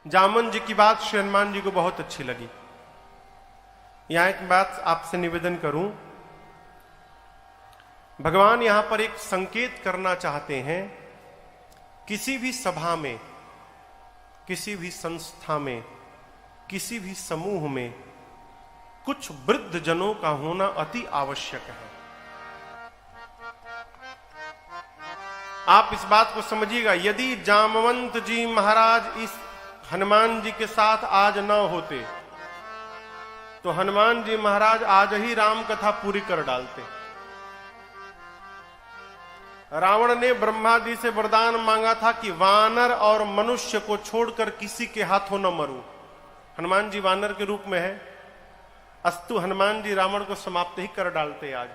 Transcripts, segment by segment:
जामन जी की बात श्री हनुमान जी को बहुत अच्छी लगी। यहां एक बात आपसे निवेदन करूं, भगवान यहां पर एक संकेत करना चाहते हैं। किसी भी सभा में, किसी भी संस्था में, किसी भी समूह में कुछ वृद्ध जनों का होना अति आवश्यक है। आप इस बात को समझिएगा, यदि जामवंत जी महाराज इस हनुमान जी के साथ आज न होते तो हनुमान जी महाराज आज ही राम कथा पूरी कर डालते। रावण ने ब्रह्मा जी से वरदान मांगा था कि वानर और मनुष्य को छोड़कर किसी के हाथों न मरूं। हनुमान जी वानर के रूप में है, अस्तु हनुमान जी रावण को समाप्त ही कर डालते आज।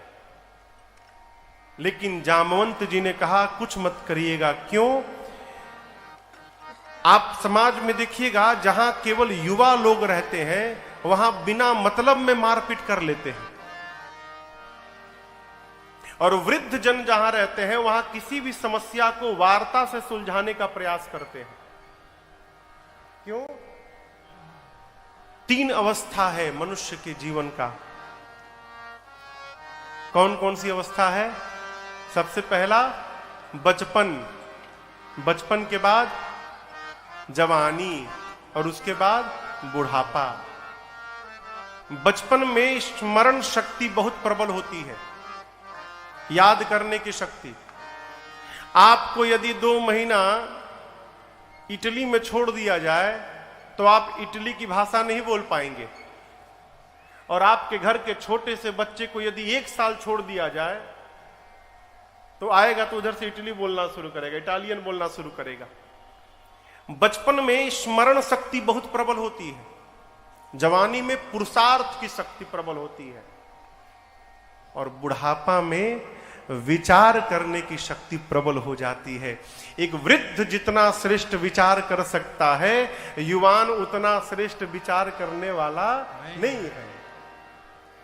लेकिन जामवंत जी ने कहा कुछ मत करिएगा। क्यों? आप समाज में देखिएगा, जहां केवल युवा लोग रहते हैं वहां बिना मतलब में मारपीट कर लेते हैं, और वृद्ध जन जहां रहते हैं वहां किसी भी समस्या को वार्ता से सुलझाने का प्रयास करते हैं। क्यों? 3 अवस्था है मनुष्य के जीवन का। कौन कौन सी अवस्था है? सबसे पहला बचपन, बचपन के बाद जवानी और उसके बाद बुढ़ापा। बचपन में स्मरण शक्ति बहुत प्रबल होती है, याद करने की शक्ति। आपको यदि 2 महीना इटली में छोड़ दिया जाए तो आप इटली की भाषा नहीं बोल पाएंगे, और आपके घर के छोटे से बच्चे को यदि 1 साल छोड़ दिया जाए तो आएगा तो उधर से इटली बोलना शुरू करेगा, इटालियन बोलना शुरू करेगा। बचपन में स्मरण शक्ति बहुत प्रबल होती है, जवानी में पुरुषार्थ की शक्ति प्रबल होती है, और बुढ़ापा में विचार करने की शक्ति प्रबल हो जाती है। एक वृद्ध जितना श्रेष्ठ विचार कर सकता है, युवान उतना श्रेष्ठ विचार करने वाला नहीं है।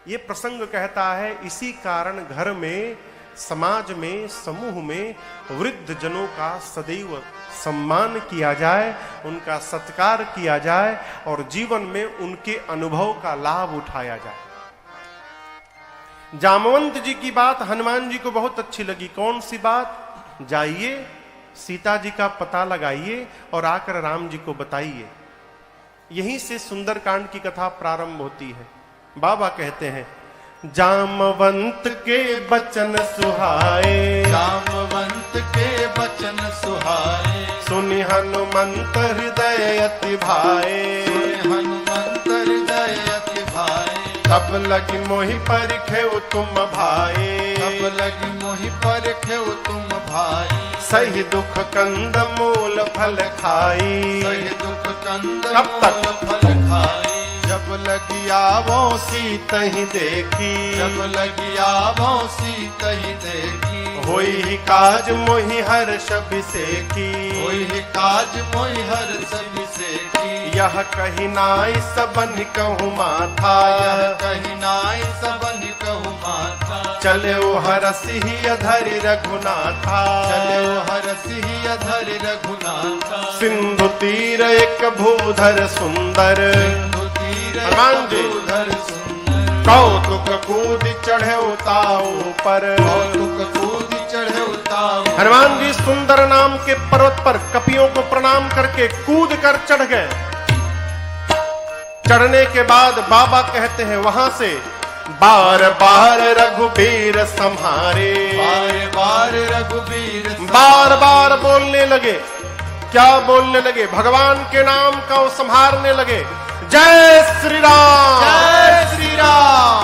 ये प्रसंग कहता है, इसी कारण घर में, समाज में, समूह में वृद्ध जनों का सदैव सम्मान किया जाए, उनका सत्कार किया जाए और जीवन में उनके अनुभव का लाभ उठाया जाए। जामवंत जी की बात हनुमान जी को बहुत अच्छी लगी। कौन सी बात? जाइए सीता जी का पता लगाइए और आकर राम जी को बताइए। यहीं से सुंदरकांड की कथा प्रारंभ होती है। बाबा कहते हैं, जामवंत के बचन सुहाए, जामवंत के बचन सुहाए, सुनि हनुमंत हृदय अति भाए, सुनि हनुमंत हृदय अति भाए। तब लगी मोहि परिखेउ तुम भाए, तब लगी मोहि परिखेउ तुम भाई। सही दुख कंद मूल फल खाई, सही दुख कंद कब तक? मूल फल खाई। जब लगी आवो सीत ही देखी, जब लगी आवो सीत ही देखी। होई ही काज मोहि हर्ष बिसेकी, होई ही काज मोहि हर्ष बिसेकी। यह कही नाई सबन कहूँ माथा, यह कही नाई सबन कहूँ माथा। चले ओ हरसि ही अधरि रघुनाथा, चले ओ हरसि ही अधरि रघुनाथा। सिंधु तीर एक भूधर सुंदर, हनुमान जी कौतुक कूद चढ़े उताऊ पर, कौतुक कूद चढ़े उताऊ। हनुमान जी सुंदर नाम के पर्वत पर कपियों को प्रणाम करके कूद कर चढ़ गए। चढ़ने के बाद बाबा कहते हैं, वहां से बार बार रघुबीर संहारे, बार बार रघुबीर बार बार बोलने लगे। क्या बोलने लगे? भगवान के नाम का वो संहारने लगे। जय श्री राम, जय श्री राम,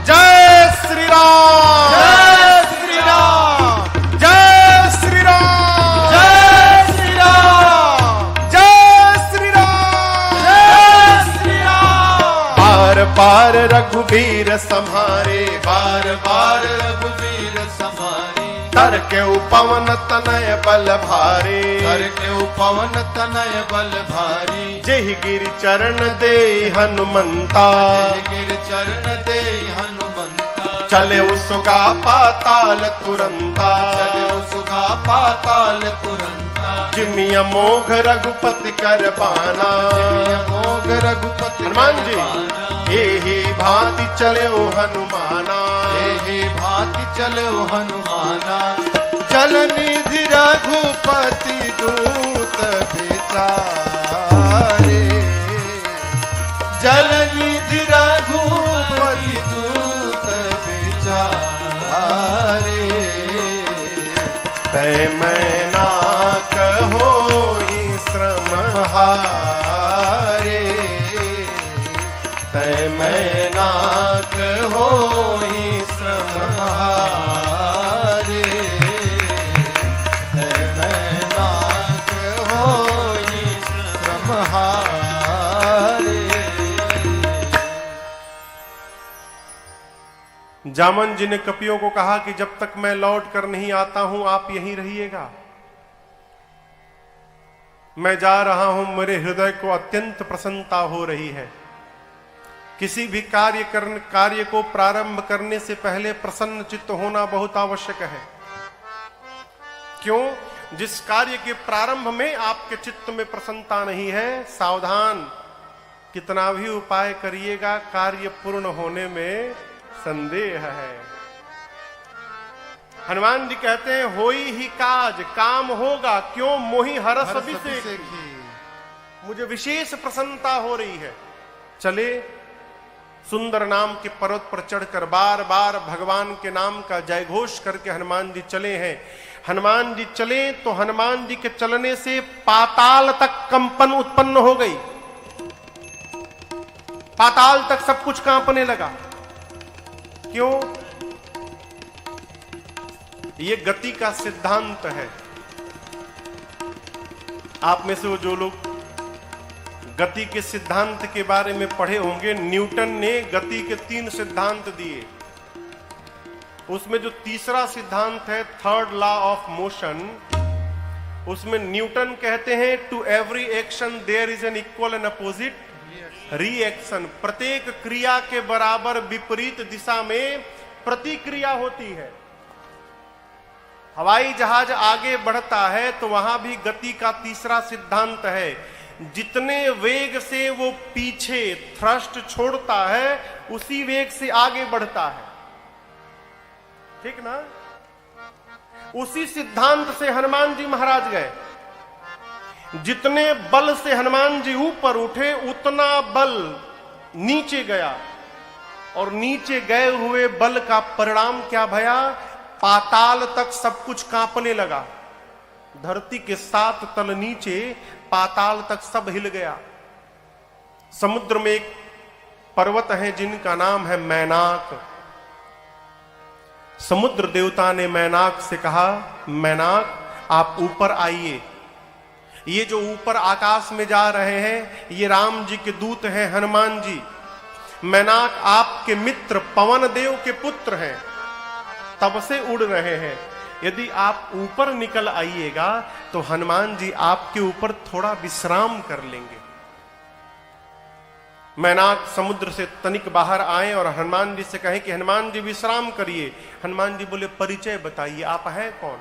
जय श्री राम, जय श्री राम, जय श्री राम, जय श्री राम, जय श्री राम, जय श्री राम। बार बार रघुबीर संहारे, बार बार रघुबीर संहारे। तर के उपवन तनय बल भारे, कर के उपवन तनय बल भारी। जेहि गिर चरण दे हनुमंता, गिर चरण दे हनुमंता। चले उसगा पाताल तुरंता, चले उसगा पाताल तुरंता। जिमिया मोघ रघुपति कर बाना। मोघ रघुपति हनुमान जी एहि भांति चले हनुमाना। एहि भांति चले हनुमाना। जल निधि रघुपति दूत बिचारे। जल निधि रघुपति दूत बिचारे। तै मैना कहोई श्रम हारे। तै मैना कहोई श्रम हारे। तै मैना कहोई श्रम हारे। जामन जी ने कपियों को कहा कि जब तक मैं लौट कर नहीं आता हूं आप यहीं रहिएगा। मैं जा रहा हूं, मेरे हृदय को अत्यंत प्रसन्नता हो रही है। किसी भी कार्य को प्रारंभ करने से पहले प्रसन्न चित्त होना बहुत आवश्यक है। क्यों? जिस कार्य के प्रारंभ में आपके चित्त में प्रसन्नता नहीं है, सावधान, कितना भी उपाय करिएगा कार्य पूर्ण होने में संदेह है। हनुमान जी कहते हैं होई ही काज, काम होगा। क्यों? मोहि हरस अभिषेकी, मुझे विशेष प्रसन्नता हो रही है। चले सुंदर नाम के पर्वत पर चढ़कर बार बार भगवान के नाम का जयघोष करके हनुमान जी चले हैं। हनुमान जी चले तो हनुमान जी के चलने से पाताल तक कंपन उत्पन्न हो गई। पाताल तक सब कुछ कांपने लगा। क्यों? ये गति का सिद्धांत है। आप में से वो जो लोग गति के सिद्धांत के बारे में पढ़े होंगे, न्यूटन ने गति के 3 सिद्धांत दिए। उसमें जो तीसरा सिद्धांत है थर्ड लॉ ऑफ मोशन, उसमें न्यूटन कहते हैं to every action there is an equal and opposite reaction. प्रत्येक क्रिया के बराबर विपरीत दिशा में प्रतिक्रिया होती है। हवाई जहाज आगे बढ़ता है तो वहां भी गति का तीसरा सिद्धांत है। जितने वेग से वो पीछे थ्रस्ट छोड़ता है उसी वेग से आगे बढ़ता है। ठीक ना? उसी सिद्धांत से हनुमान जी महाराज गए। जितने बल से हनुमान जी ऊपर उठे उतना बल नीचे गया, और नीचे गए हुए बल का परिणाम क्या भया? पाताल तक सब कुछ कांपने लगा। धरती के 7 तल नीचे पाताल तक सब हिल गया। समुद्र में एक पर्वत है जिनका नाम है मैनाक। समुद्र देवता ने मैनाक से कहा, मैनाक आप ऊपर आइए। ये जो ऊपर आकाश में जा रहे हैं ये राम जी के दूत हैं, हनुमान जी। मैनाक आपके मित्र पवन देव के पुत्र हैं, तब से उड़ रहे हैं। यदि आप ऊपर निकल आइएगा तो हनुमान जी आपके ऊपर थोड़ा विश्राम कर लेंगे। मैनाक समुद्र से तनिक बाहर आए और हनुमान जी से कहे कि हनुमान जी विश्राम करिए। हनुमान जी बोले परिचय बताइए, आप हैं कौन?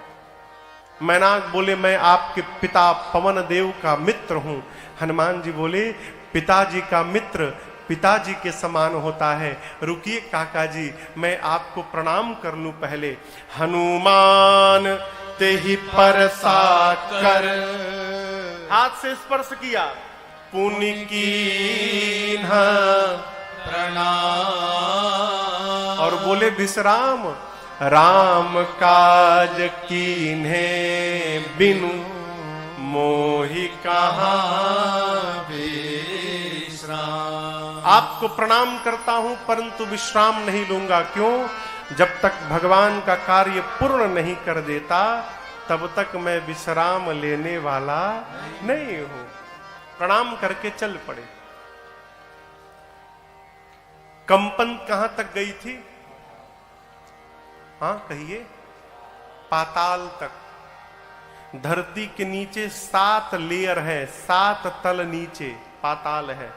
मैनाक बोले मैं आपके पिता पवन देव का मित्र हूं। हनुमान जी बोले पिताजी का मित्र पिताजी के समान होता है। रुकिए काका जी, मैं आपको प्रणाम कर लूं पहले। हनुमान ते ही परसा कर, हाथ से स्पर्श किया, पुनि कीन्हा प्रणाम। और बोले विश्राम, राम काज कीन्हे बिनु मोहि कहाँ विश्राम। आपको प्रणाम करता हूं परंतु विश्राम नहीं लूंगा। क्यों? जब तक भगवान का कार्य पूर्ण नहीं कर देता तब तक मैं विश्राम लेने वाला नहीं हूं। प्रणाम करके चल पड़े। कंपन कहां तक गई थी? हाँ कहिए, पाताल तक। धरती के नीचे 7 लेयर है, 7 तल नीचे पाताल है।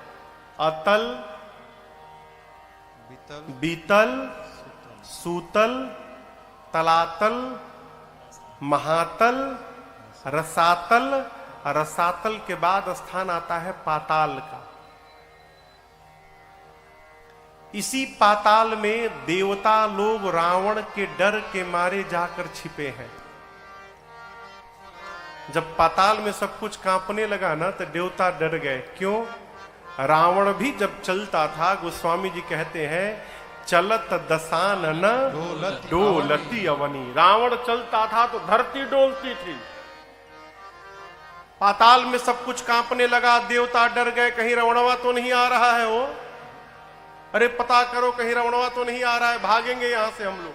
अतल, बीतल, सूतल, तलातल, महातल रसातल, रसातल के बाद स्थान आता है पाताल का। इसी पाताल में देवता लोग रावण के डर के मारे जाकर छिपे हैं। जब पाताल में सब कुछ कांपने लगा ना तो देवता डर गए। क्यों? रावण भी जब चलता था, गोस्वामी जी कहते हैं, चलत दसानन डोलती अवनी। रावण चलता था तो धरती डोलती थी। पाताल में सब कुछ कांपने लगा, देवता डर गए, कहीं रावणवा तो नहीं आ रहा है वो, अरे पता करो कहीं रावणवा तो नहीं आ रहा है, भागेंगे यहां से हम लोग।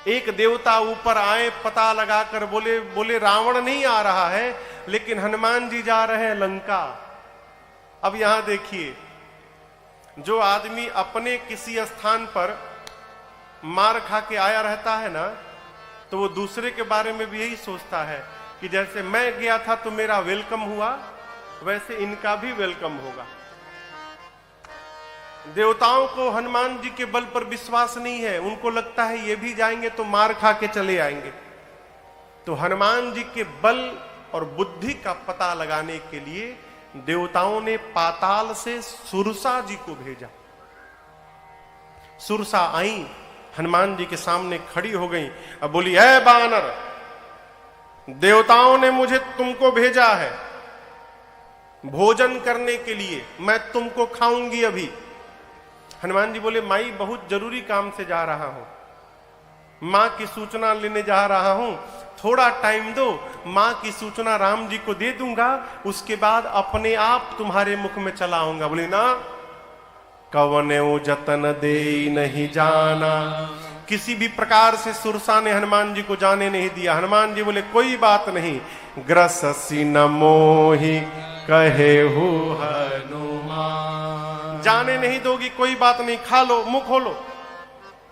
एक देवता ऊपर आए, पता लगाकर बोले रावण नहीं आ रहा है, लेकिन हनुमान जी जा रहे हैं लंका। अब यहां देखिए, जो आदमी अपने किसी स्थान पर मार खा के आया रहता है ना, तो वो दूसरे के बारे में भी यही सोचता है कि जैसे मैं गया था तो मेरा वेलकम हुआ, वैसे इनका भी वेलकम होगा। देवताओं को हनुमान जी के बल पर विश्वास नहीं है, उनको लगता है ये भी जाएंगे तो मार खा के चले आएंगे। तो हनुमान जी के बल और बुद्धि का पता लगाने के लिए देवताओं ने पाताल से सुरसा जी को भेजा। सुरसा आई, हनुमान जी के सामने खड़ी हो गई। अब बोली, ऐ बानर, देवताओं ने मुझे तुमको भेजा है भोजन करने के लिए, मैं तुमको खाऊंगी अभी। हनुमान जी बोले, माई बहुत जरूरी काम से जा रहा हूं, मां की सूचना लेने जा रहा हूं, थोड़ा टाइम दो, मां की सूचना राम जी को दे दूंगा, उसके बाद अपने आप तुम्हारे मुख में चला आऊंगा। बोले ना, कवने जतन दे नहीं जाना। किसी भी प्रकार से सुरसा ने हनुमान जी को जाने नहीं दिया। हनुमान जी बोले, कोई बात नहीं, ग्रससी न मोहि कहे हो हनुमान। जाने नहीं दोगी, कोई बात नहीं, खा लो, मुंह खोलो,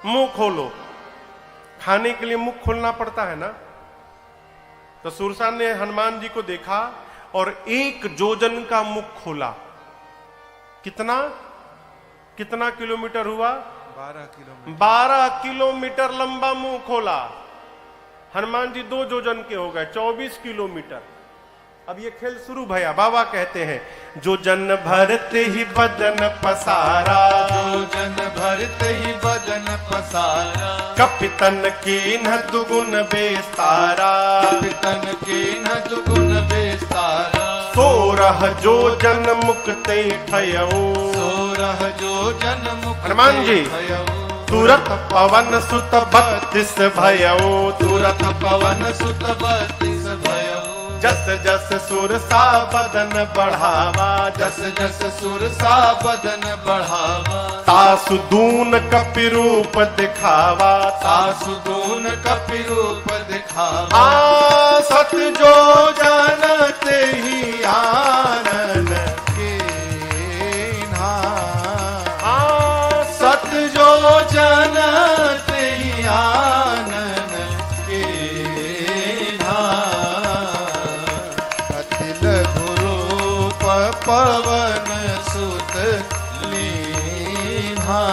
मुंह खोलो। खाने के लिए मुंह खोलना पड़ता है ना। तो सुरसा ने हनुमान जी को देखा और 1 जोजन का मुख खोला। कितना कितना किलोमीटर हुआ? 12 किलोमीटर। 12 किलोमीटर लंबा मुंह खोला। हनुमान जी 2 जोजन के हो गए, 24 किलोमीटर। अब ये खेल शुरू भया। बाबा कहते हैं, जो जन भरते ही बदन पसारा, जो जन भरते ही बदन पसारा, कपितन की न दुगुन बेस्तारा, कपितन की न दुगुन बेस्तारा। 16 जो जन मुक्ते ठयऊ, 16 जो जन मुक्ते हनुमान जी, ठयऊ। तुरत पवन सुत 32 भयऊ, तुरत पवन सुत 32 भयऊ। जस जस सुरसा बदन बढ़ावा, जस जस सुरसा बदन बढ़ावा, तासु दून कपि रूप दिखावा, तासु दून कपि रूप दिखावा। आ सत जो जानते ही आनन कीन्हा, सत जो जानते ही आनन कीन्हा। अति लघु रूप पवन सुत लीन्हा,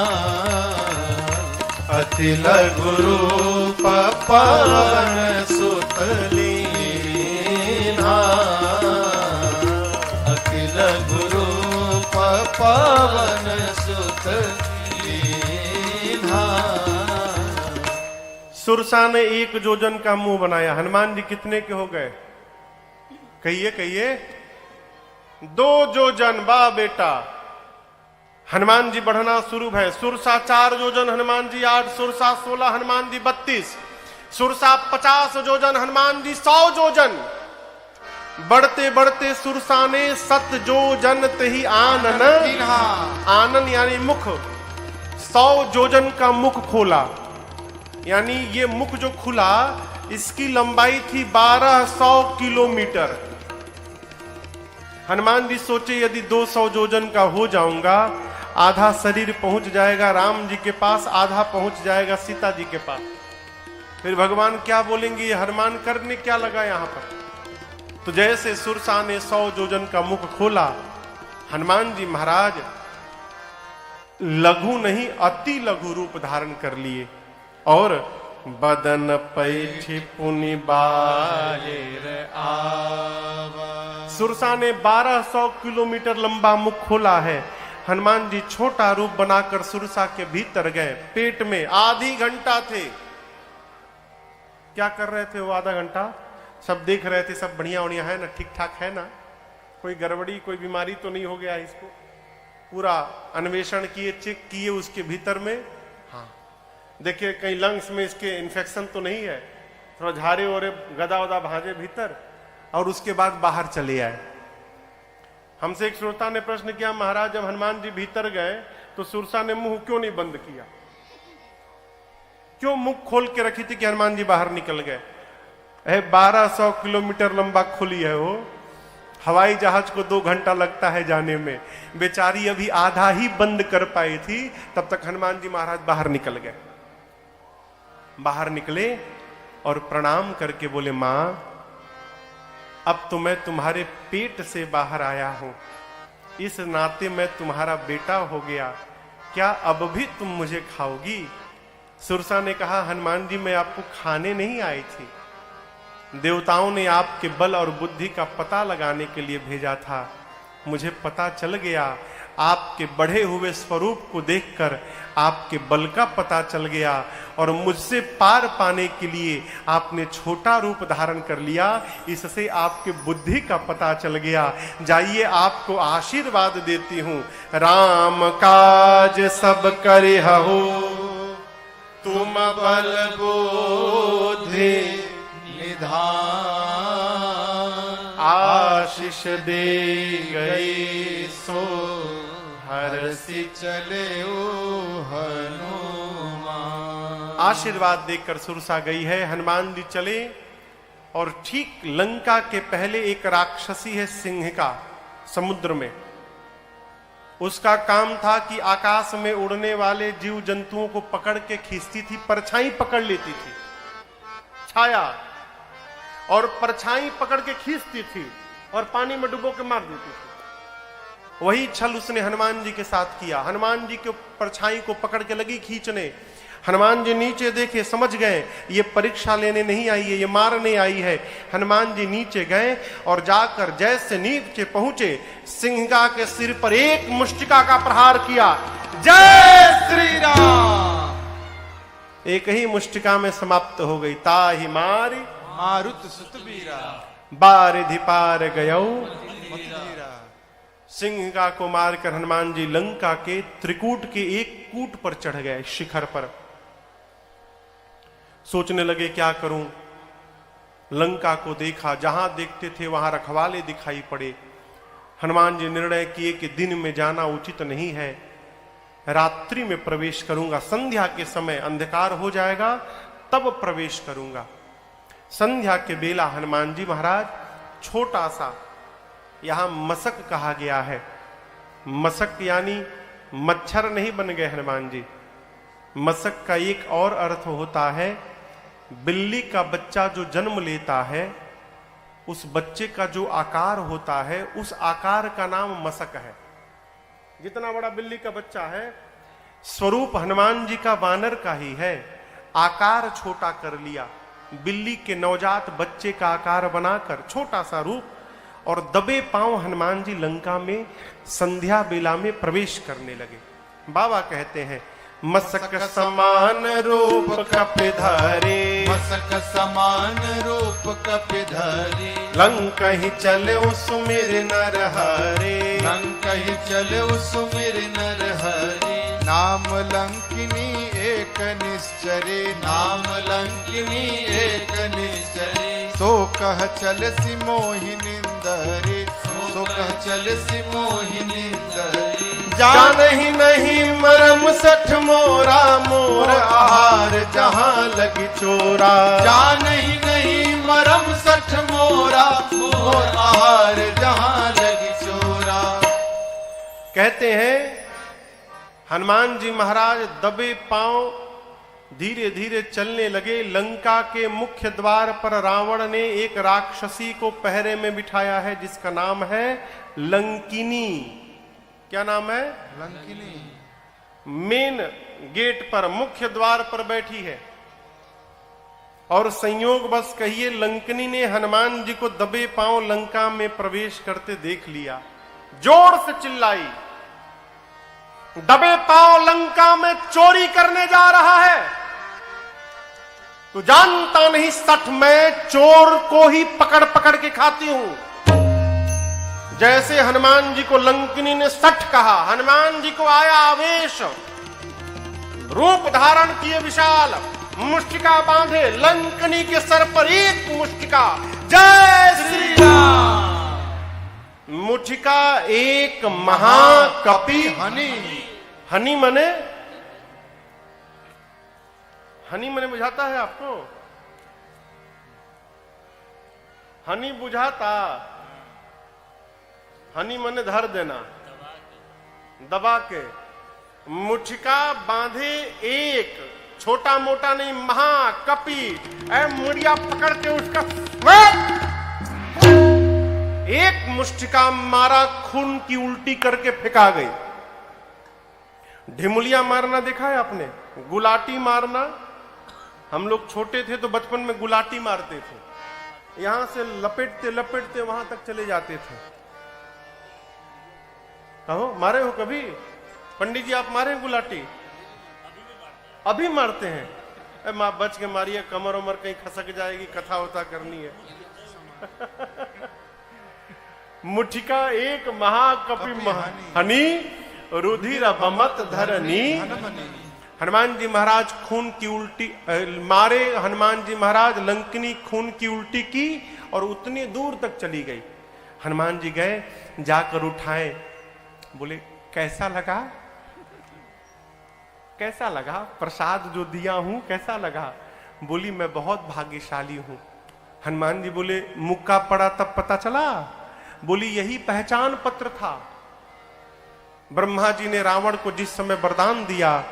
अति लघु रूप पवन सुत लीन्हा, अति लघु रूप पवन सुत लीन्हा। सुरसा ने 1 जोजन का मुंह बनाया। हनुमान जी कितने के हो गए? कहिए कहिए, 2 जोजन। बा बेटा, हनुमान जी बढ़ना शुरू है। सुरसा 4 जोजन, हनुमान जी 8, सुरसा 16, हनुमान जी 32, सुरसा 50 जोजन, हनुमान जी 100 जोजन। बढ़ते बढ़ते सुरसा ने 7 जोजन तही आनन, आनन यानी मुख, 100 जोजन का मुख खोला। यानी ये मुख जो खुला, इसकी लंबाई थी 1200 किलोमीटर। हनुमान जी सोचे, यदि 200 जोजन का हो जाऊंगा, आधा शरीर पहुंच जाएगा राम जी के पास, आधा पहुंच जाएगा सीता जी के पास। फिर भगवान क्या बोलेंगे, ये हनुमान करने क्या लगा यहां पर। तो जैसे सुरसा ने 100 जोजन का मुख खोला, हनुमान जी महाराज लघु नहीं अति लघु रूप धारण कर लिए और बदन पैठी पुनि बाहिर आवा। सुरसा ने 1200 किलोमीटर लंबा मुख खोला है। हनुमान जी छोटा रूप बनाकर सुरसा के भीतर गए। पेट में आधी घंटा थे। क्या कर रहे थे वो आधा घंटा? सब देख रहे थे, सब बढ़िया बढ़िया है ना, ठीक ठाक है ना, कोई गड़बड़ी कोई बीमारी तो नहीं हो गया इसको। पूरा अन्वेषण किए, चेक किए उसके भीतर में। हाँ देखिए कहीं लंग्स में इसके इन्फेक्शन तो नहीं है, थोड़ा झारे ओरे गदा वदा भाजे भीतर, और उसके बाद बाहर चले आए। हमसे एक श्रोता ने प्रश्न किया, महाराज जब हनुमान जी भीतर गए तो सुरसा ने मुंह क्यों नहीं बंद किया, क्यों मुख खोल के रखी थी कि हनुमान जी बाहर निकल गए? 1200 किलोमीटर लंबा खुली है वो, हवाई जहाज को 2 घंटा लगता है जाने में, बेचारी अभी आधा ही बंद कर पाई थी, तब तक हनुमान जी महाराज बाहर निकल गए। बाहर निकले और प्रणाम करके बोले, मां अब तो मैं तुम्हारे पेट से बाहर आया हूं, इस नाते मैं तुम्हारा बेटा हो गया, क्या अब भी तुम मुझे खाओगी? सुरसा ने कहा, हनुमान जी मैं आपको खाने नहीं आई थी, देवताओं ने आपके बल और बुद्धि का पता लगाने के लिए भेजा था। मुझे पता चल गया, आपके बढ़े हुए स्वरूप को देखकर आपके बल का पता चल गया, और मुझसे पार पाने के लिए आपने छोटा रूप धारण कर लिया, इससे आपके बुद्धि का पता चल गया। जाइए आपको आशीर्वाद देती हूं। राम काज सब करे हो, तुम बल बुद्धि निधान। आशीष दे गई सो हरसि चले हनुमान। आशीर्वाद देकर सुरसा गई है। हनुमान जी चले और ठीक लंका के पहले एक राक्षसी है सिंहिका समुद्र में। उसका काम था कि आकाश में उड़ने वाले जीव जंतुओं को पकड़ के खींचती थी, परछाई पकड़ लेती थी, छाया और परछाई पकड़ के खींचती थी और पानी में डुबो के मार देती थी। वही छल उसने हनुमान जी के साथ किया। हनुमान जी के परछाई को पकड़ के लगी खींचने। हनुमान जी नीचे देखे, समझ गए ये परीक्षा लेने नहीं आई है, ये मारने आई है। हनुमान जी नीचे गए और जाकर जैसे नीचे पहुंचे, सिंहिका के सिर पर एक मुष्टिका का प्रहार किया। जय श्री राम! एक ही मुष्टिका में समाप्त हो गई। ताहि मारी मारुत सुत बीरा, बारिधि पार गयौ। मतीरा। सिंहिका को मारकर हनुमान जी लंका के त्रिकूट के एक कूट पर चढ़ गए, शिखर पर। सोचने लगे क्या करूं। लंका को देखा, जहां देखते थे वहां रखवाले दिखाई पड़े। हनुमान जी निर्णय किए कि दिन में जाना उचित नहीं है, रात्रि में प्रवेश करूंगा, संध्या के समय अंधकार हो जाएगा तब प्रवेश करूंगा। संध्या के बेला हनुमान जी महाराज छोटा सा, यहां मसक कहा गया है, मसक यानी मच्छर नहीं बन गए हनुमान जी। मसक का एक और अर्थ होता है, बिल्ली का बच्चा जो जन्म लेता है उस बच्चे का जो आकार होता है उस आकार का नाम मसक है। जितना बड़ा बिल्ली का बच्चा है, स्वरूप हनुमान जी का वानर का ही है, आकार छोटा कर लिया, बिल्ली के नवजात बच्चे का आकार बनाकर छोटा सा रूप, और दबे पांव हनुमान जी लंका में संध्या बेला में प्रवेश करने लगे। बाबा कहते हैं, मसक समान रूप कपिधारे, मसक समान रूप कपिधारी, लंका ही चले सुमिर नर हरे। लंका ही चले सुमिर नर हरि, नाम लंकिनी एक निश्चरे, नाम लंकिनी एक निश्चरे। सो कह चल सी मोहिनिंदरे, सो कह चल सी मोहिनिंदरे। जान ही नहीं मरम सठ मोरा, मोर आहार जहां लगी चोरा। जान ही नहीं मरम सठ मोरा, मोर आहार जहां लगी चोरा। कहते हैं हनुमान जी महाराज दबे पांव धीरे धीरे चलने लगे। लंका के मुख्य द्वार पर रावण ने एक राक्षसी को पहरे में बिठाया है जिसका नाम है लंकिनी। क्या नाम है? लंकिनी। मेन गेट पर, मुख्य द्वार पर बैठी है। और संयोग बस कहिए लंकनी ने हनुमान जी को दबे पांव लंका में प्रवेश करते देख लिया, जोर से चिल्लाई, दबे पांव लंका में चोरी करने जा रहा है, तो जानता नहीं सठ मैं चोर को ही पकड़ पकड़ के खाती हूं। जैसे हनुमान जी को लंकिनी ने सठ कहा, हनुमान जी को आया आवेश, रूप धारण किए विशाल, मुष्टिका बांधे, लंकनी के सर पर एक मुष्टिका, जय श्री राम। मुष्टिका एक महाकपि हनी मने बुझाता है आपको? हनी बुझाता? हनी मने धर देना, दबा के। मुठिका बांधे एक, छोटा मोटा नहीं, महाकपि, मुड़िया पकड़ के उसका एक मुष्टिका मारा, खून की उल्टी करके फेंका गई। ढिमुलिया मारना देखा है आपने? गुलाटी मारना। हम लोग छोटे थे तो बचपन में गुलाटी मारते थे, यहां से लपेटते लपेटते वहां तक चले जाते थे। कहो मारे हो कभी? पंडित जी आप मारे हैं गुलाटी? अभी मारते हैं? मां बच के मारिए, कमर उमर कहीं खसक जाएगी, कथा वथा करनी है। मुठिका एक महाकपि हनी रुधिर बमत धरनी। हनुमान जी महाराज खून की उल्टी मारे, हनुमान जी महाराज लंकिनी खून की उल्टी की और उतनी दूर तक चली गई। हनुमान जी गए, जाकर उठाए, बोले कैसा लगा? कैसा लगा प्रसाद जो दिया हूं, कैसा लगा? बोली मैं बहुत भाग्यशाली हूं। हनुमान जी बोले मुक्का पड़ा तब पता चला? बोली यही पहचान पत्र था। ब्रह्मा जी ने रावण को जिस समय वरदान दिया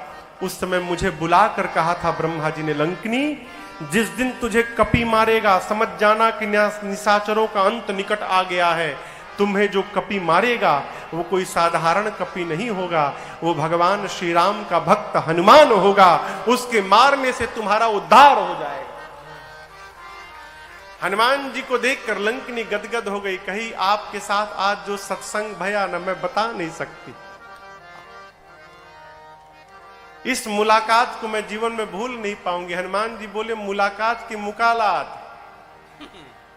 उस समय मुझे बुलाकर कहा था ब्रह्मा जी ने, लंकिनी जिस दिन तुझे कपि मारेगा समझ जाना कि निशाचरों का अंत निकट आ गया है। तुम्हें जो कपि मारेगा वो कोई साधारण कपि नहीं होगा, वो भगवान श्री राम का भक्त हनुमान होगा। उसके मारने से तुम्हारा उद्धार हो जाएगा। हनुमान जी को देखकर लंकिनी गदगद हो गई, कही आपके साथ आज जो सत्संग भया न मैं बता नहीं सकती। इस मुलाकात को मैं जीवन में भूल नहीं पाऊंगी। हनुमान जी बोले मुलाकात की मुकालात,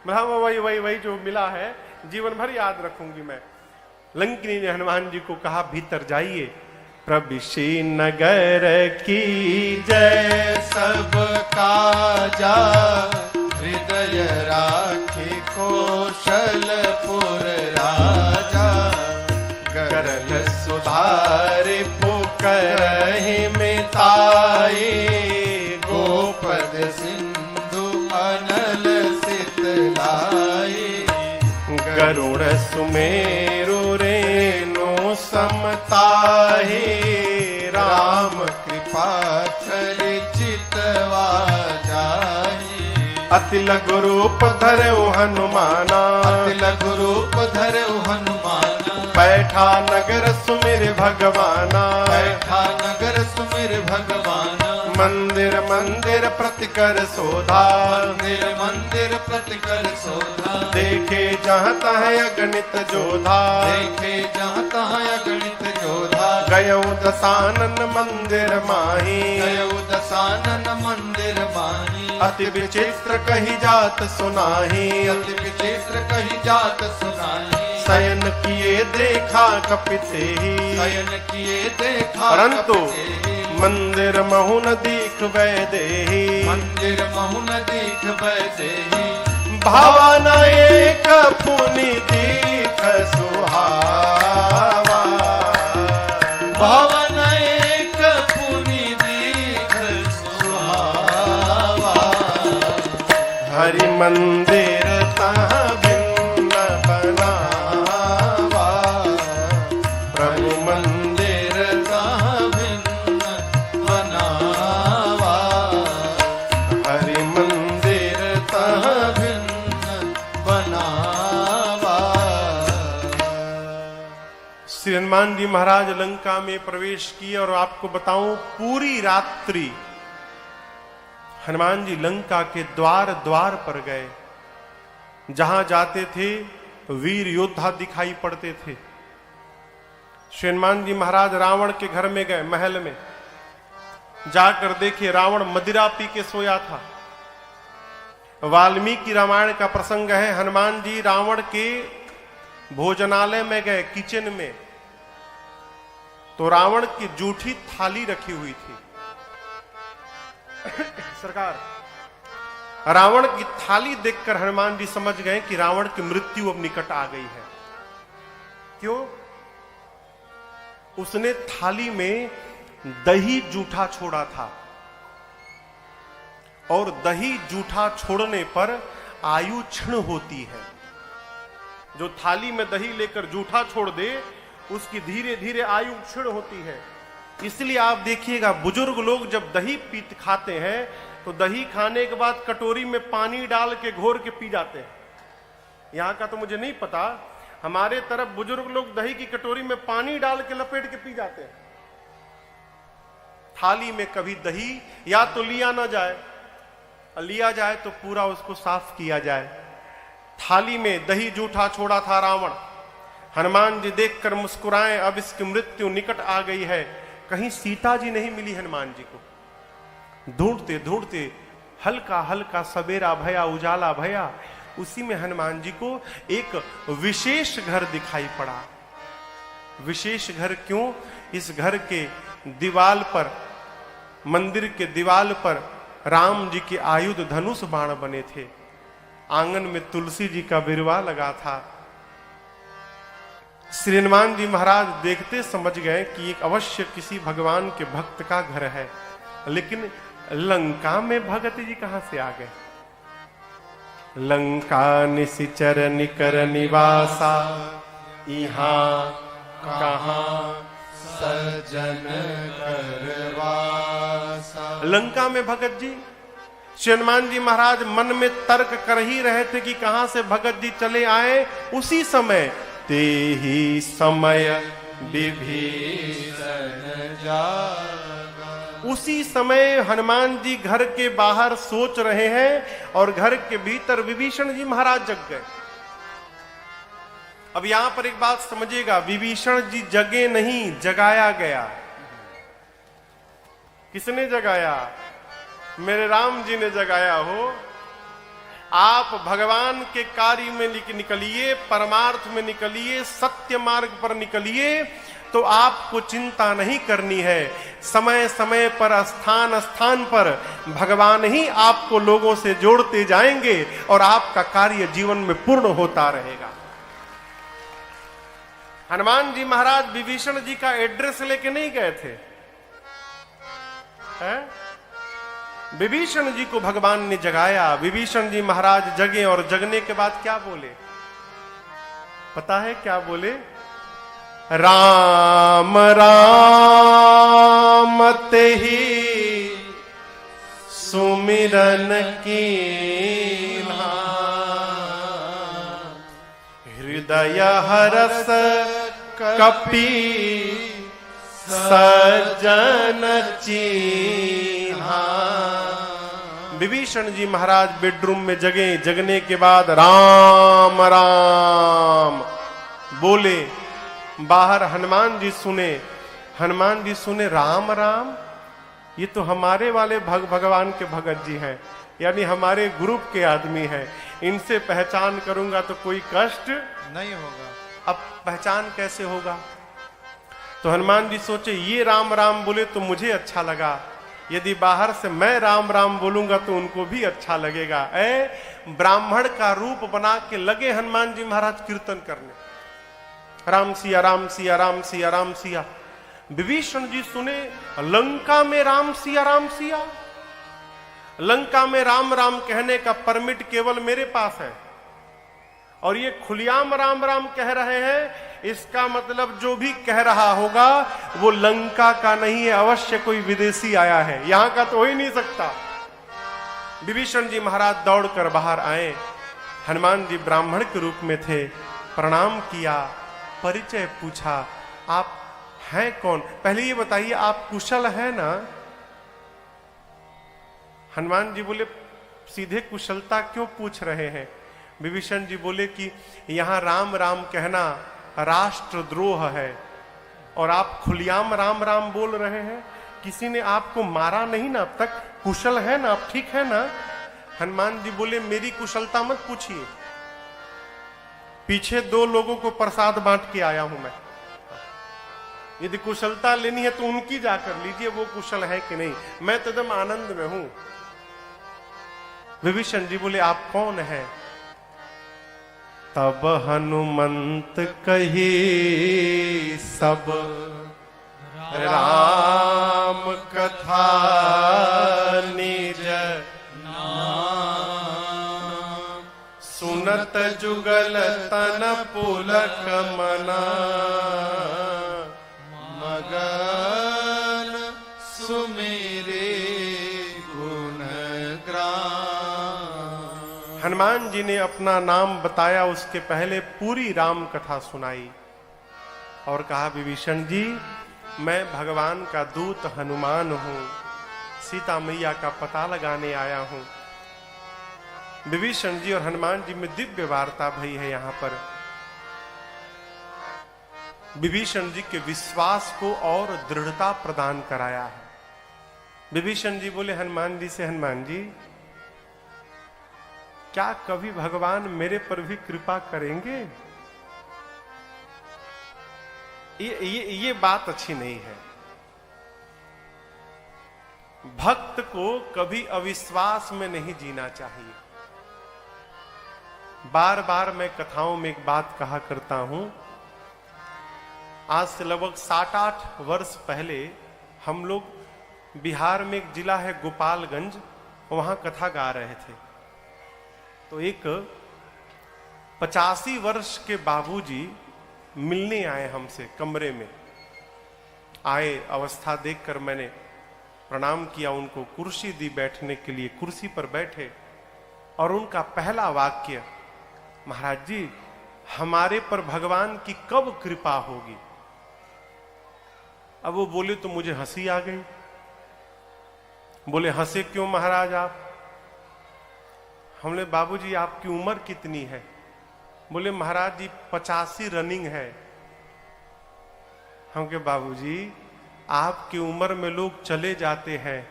वही जो मिला है जीवन भर याद रखूंगी मैं। लंकिनी ने हनुमान जी को कहा भीतर जाइए। प्रविशि नगर की जय सब काजा, हृदय राखी कौशलपुर राजा। गरल सुधार पुकरहि मिताई, गोपद सिंधु अनल सितलाई। गरुड़ सुमेरु रेणु समताहि, राम कृपा चरिचितवा जाहि। अति लघु रूप धरऊ हनुमाना, अति लघु रूप धरऊ हनुमाना। बैठा नगर सुमिर भगवाना, बैठा नगर सुमिर भगवाना। मंदिर मंदिर प्रतिकर शोधा, मंदिर मंदिर प्रतिकर शोधा। देखे जहाँ तहाँ अगणित जोधा, देखे जहाँ तहाँ अगणित जोधा। गयौ दशानन मंदिर माही, गयौ दशानन मंदिर माही। अति विचित्र कही जात सुनाही, अति विचित्र कही जात सुनाही। शयन किए देखा कपिते ही, शयन किए देखा परंतु कपिते ही। मंदिर महु न दीख वैदेही, मंदिर महु न दीख वैदेही। भावन एक पुनि दीख सुहावा, भावन एक पुनि दीख सुहावा। हरि मंदिर तहाँ भिन्न बनावा, प्रभु मंदिर तहाँ भिन्न बनावा। हरि मंदिर तहाँ भिन्न बनावा। श्री हनुमान जी महाराज लंका में प्रवेश किए और आपको बताऊं पूरी रात्रि हनुमान जी लंका के द्वार द्वार पर गए। जहां जाते थे वीर योद्धा दिखाई पड़ते थे। श्री हनुमान जी महाराज रावण के घर में गए, महल में जाकर देखे रावण मदिरा पी के सोया था। वाल्मीकि रामायण का प्रसंग है, हनुमान जी रावण के भोजनालय में गए, किचन में, तो रावण की जूठी थाली रखी हुई थी। सरकार, रावण की थाली देखकर हनुमान जी समझ गए कि रावण की मृत्यु अब निकट आ गई है। क्यों? उसने थाली में दही जूठा छोड़ा था, और दही जूठा छोड़ने पर आयु क्षीण होती है। जो थाली में दही लेकर जूठा छोड़ दे, उसकी धीरे धीरे आयु क्षीण होती है। इसलिए आप देखिएगा, बुजुर्ग लोग जब दही पीत खाते हैं तो दही खाने के बाद कटोरी में पानी डाल के घोर के पी जाते हैं। यहां का तो मुझे नहीं पता, हमारे तरफ बुजुर्ग लोग दही की कटोरी में पानी डाल के लपेट के पी जाते हैं। थाली में कभी दही या तो लिया ना जाए, लिया जाए तो पूरा उसको साफ किया जाए। थाली में दही जूठा छोड़ा था रावण। हनुमान जी देखकर मुस्कुराए, अब इसकी मृत्यु निकट आ गई है। कहीं सीता जी नहीं मिली हनुमान जी को। ढूंढते ढूंढते हल्का हल्का सवेरा भया, उजाला भया, उसी में हनुमान जी को एक विशेष घर दिखाई पड़ा। विशेष घर क्यों? इस घर के दीवाल पर, मंदिर के दीवाल पर राम जी के आयुध धनुष बाण बने थे। आंगन में तुलसी जी का बिरवा लगा था। श्री हनुमान जी महाराज देखते समझ गए कि एक अवश्य किसी भगवान के भक्त का घर है। लेकिन लंका में भगत जी कहां से आ गए? लंका निशिचर निकर निवासा, यहाँ कहां सज्जन करवासा। लंका में भगत जी। श्री हनुमान जी महाराज मन में तर्क कर ही रहे थे कि कहां से भगत जी चले आए। उसी समय ते ही समय विभीषण जागा। उसी समय हनुमान जी घर के बाहर सोच रहे हैं और घर के भीतर विभीषण जी महाराज जग गए। अब यहां पर एक बात समझिएगा, विभीषण जी जगे नहीं, जगाया गया। किसने जगाया? मेरे राम जी ने जगाया हो। आप भगवान के कार्य में निकलिए, परमार्थ में निकलिए, सत्य मार्ग पर निकलिए, तो आपको चिंता नहीं करनी है। समय समय पर, स्थान स्थान पर भगवान ही आपको लोगों से जोड़ते जाएंगे और आपका कार्य जीवन में पूर्ण होता रहेगा। हनुमान जी महाराज विभीषण जी का एड्रेस लेके नहीं गए थे, हैं? विभीषण जी को भगवान ने जगाया। विभीषण जी महाराज जगे और जगने के बाद क्या बोले? पता है क्या बोले? राम राम तेहि सुमिरन की हृदय हरस कपि सज्जन चीन्हा। विभीषण जी महाराज बेडरूम में जगे। जगने के बाद राम राम बोले। बाहर हनुमान जी सुने। हनुमान जी सुने राम राम, ये तो हमारे वाले भगवान के भगत जी हैं, यानी हमारे ग्रुप के आदमी हैं। इनसे पहचान करूंगा तो कोई कष्ट नहीं होगा। अब पहचान कैसे होगा? तो हनुमान जी सोचे ये राम राम बोले तो मुझे अच्छा लगा, यदि बाहर से मैं राम राम बोलूंगा तो उनको भी अच्छा लगेगा। ब्राह्मण का रूप बना के लगे हनुमान जी महाराज कीर्तन करने, राम सिया राम सिया राम सिया राम सिया। विभीषण जी सुने लंका में राम सिया राम सिया। लंका में राम राम कहने का परमिट केवल मेरे पास है, और ये खुलियाम राम राम कह रहे हैं। इसका मतलब जो भी कह रहा होगा वो लंका का नहीं है, अवश्य कोई विदेशी आया है, यहां का तो हो ही नहीं सकता। विभीषण जी महाराज दौड़कर बाहर आए। हनुमान जी ब्राह्मण के रूप में थे। प्रणाम किया, परिचय पूछा, आप हैं कौन? पहले ये बताइए आप कुशल हैं ना? हनुमान जी बोले सीधे कुशलता क्यों पूछ रहे हैं? विभीषण जी बोले कि यहां राम राम कहना राष्ट्रद्रोह है और आप खुलेआम राम राम बोल रहे हैं। किसी ने आपको मारा नहीं ना अब तक, कुशल है ना, आप ठीक है ना? हनुमान जी बोले मेरी कुशलता मत पूछिए, पीछे 2 लोगों को प्रसाद बांट के आया हूं मैं। यदि कुशलता लेनी है तो उनकी जाकर लीजिए, वो कुशल है कि नहीं, मैं तो एकदम आनंद में हूं। विभीषण जी बोले आप कौन हैं? तब हनुमंत कही सब राम कथा निज नाम, सुनत जुगल तन पुलक मना, मगन सुमेरे गुण ग्राम। हनुमान जी ने अपना नाम बताया, उसके पहले पूरी राम कथा सुनाई और कहा विभीषण जी मैं भगवान का दूत हनुमान हूं, सीता मैया का पता लगाने आया हूं। विभीषण जी और हनुमान जी में दिव्य वार्ता भई है। यहां पर विभीषण जी के विश्वास को और दृढ़ता प्रदान कराया है। विभीषण जी बोले हनुमान जी से, हनुमान जी क्या कभी भगवान मेरे पर भी कृपा करेंगे? ये बात अच्छी नहीं है। भक्त को कभी अविश्वास में नहीं जीना चाहिए। बार बार मैं कथाओं में एक बात कहा करता हूं। आज से लगभग 7-8 वर्ष पहले हम लोग बिहार में एक जिला है गोपालगंज, वहां कथा गा रहे थे। तो एक 85 वर्ष के बाबूजी मिलने आए हमसे, कमरे में आए। अवस्था देखकर मैंने प्रणाम किया, उनको कुर्सी दी बैठने के लिए, कुर्सी पर बैठे और उनका पहला वाक्य, महाराज जी हमारे पर भगवान की कब कृपा होगी? अब वो बोले तो मुझे हंसी आ गई। बोले हंसे क्यों महाराज आप? हमने बाबूजी आपकी उम्र कितनी है? बोले महाराज जी 85 रनिंग है। हम के बाबूजी आपकी उम्र में लोग चले जाते हैं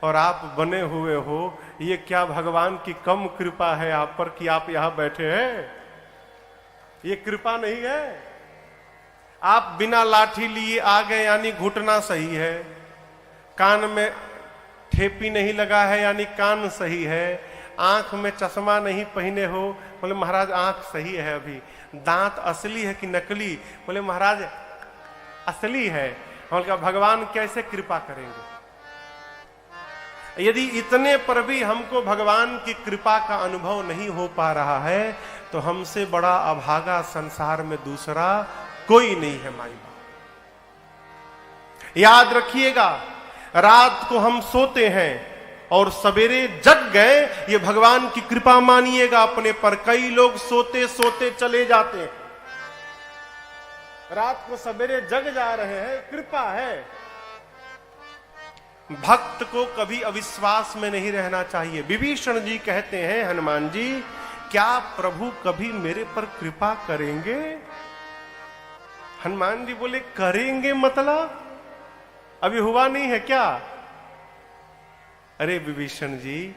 और आप बने हुए हो, ये क्या भगवान की कम कृपा है आप पर कि आप यहां बैठे हैं? ये कृपा नहीं है। आप बिना लाठी लिए आ गए यानी घुटना सही है, कान में ठेपी नहीं लगा है यानी कान सही है, आंख में चश्मा नहीं पहने हो, बोले महाराज आंख सही है अभी, दांत असली है कि नकली? बोले महाराज असली है। हमने कहा भगवान कैसे कृपा करेंगे? यदि इतने पर भी हमको भगवान की कृपा का अनुभव नहीं हो पा रहा है तो हमसे बड़ा अभागा संसार में दूसरा कोई नहीं है माई बाप। याद रखिएगा, रात को हम सोते हैं और सवेरे जग गए, ये भगवान की कृपा मानिएगा अपने पर। कई लोग सोते सोते चले जाते हैं, रात को सवेरे जग जा रहे हैं, कृपा है। भक्त को कभी अविश्वास में नहीं रहना चाहिए। विभीषण जी कहते हैं हनुमान जी क्या प्रभु कभी मेरे पर कृपा करेंगे? हनुमान जी बोले करेंगे मतलब अभी हुआ नहीं है क्या? अरे विभीषण जी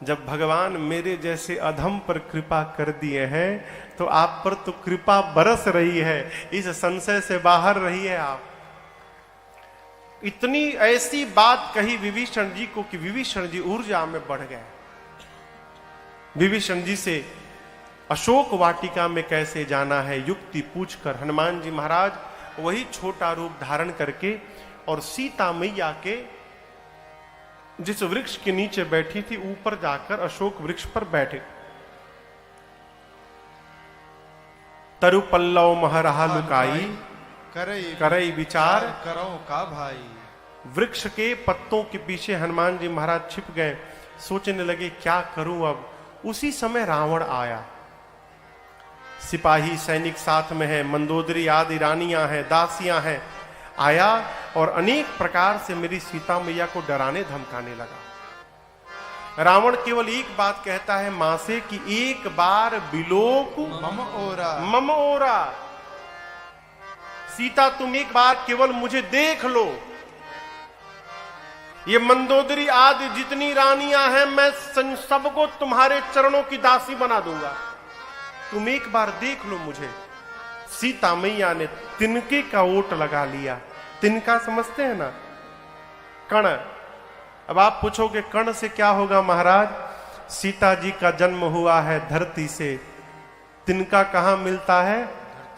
जब भगवान मेरे जैसे अधम पर कृपा कर दिए हैं तो आप पर तो कृपा बरस रही है, इस संशय से बाहर रहिए आप। इतनी ऐसी बात कही विभीषण जी को कि विभीषण जी ऊर्जा में बढ़ गए। विभीषण जी से अशोक वाटिका में कैसे जाना है युक्ति पूछकर हनुमान जी महाराज वही छोटा रूप धारण करके और सीता मैया के जिस वृक्ष के नीचे बैठी थी ऊपर जाकर अशोक वृक्ष पर बैठे। तरु पल्लव महरहा लुकाई करई विचार करो का भाई। वृक्ष के पत्तों के पीछे हनुमान जी महाराज छिप गए, सोचने लगे क्या करूं अब। उसी समय रावण आया, सिपाही सैनिक साथ में है, मंदोदरी आदि रानियां हैं, दासियां हैं। आया और अनेक प्रकार से मेरी सीता मैया को डराने धमकाने लगा। रावण केवल एक बात कहता है मां से कि एक बार बिलोक मम ओरा मम ओरा, सीता तुम एक बार केवल मुझे देख लो। ये मंदोदरी आदि जितनी रानियां हैं मैं सबको तुम्हारे चरणों की दासी बना दूंगा, तुम एक बार देख लो मुझे। सीता मैया ने तिनके का ओट लगा लिया। तिनका समझते हैं ना, कण। अब आप पूछोगे कण से क्या होगा महाराज? सीता जी का जन्म हुआ है धरती से, तिनका कहां मिलता है?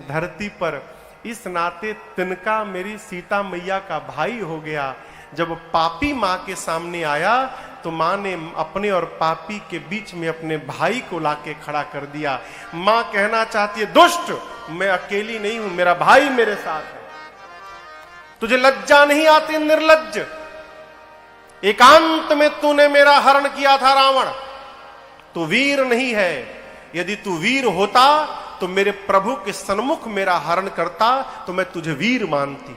धरती पर। इस नाते तिनका मेरी सीता मैया का भाई हो गया। जब पापी मां के सामने आया तो मां ने अपने और पापी के बीच में अपने भाई को लाके खड़ा कर दिया। मां कहना चाहती है दुष्ट, मैं अकेली नहीं हूं, मेरा भाई मेरे साथ है। तुझे लज्जा नहीं आती निर्लज्ज? एकांत में तूने मेरा हरण किया था रावण, तू वीर नहीं है। यदि तू वीर होता तो मेरे प्रभु के सन्मुख मेरा हरण करता तो मैं तुझे वीर मानती।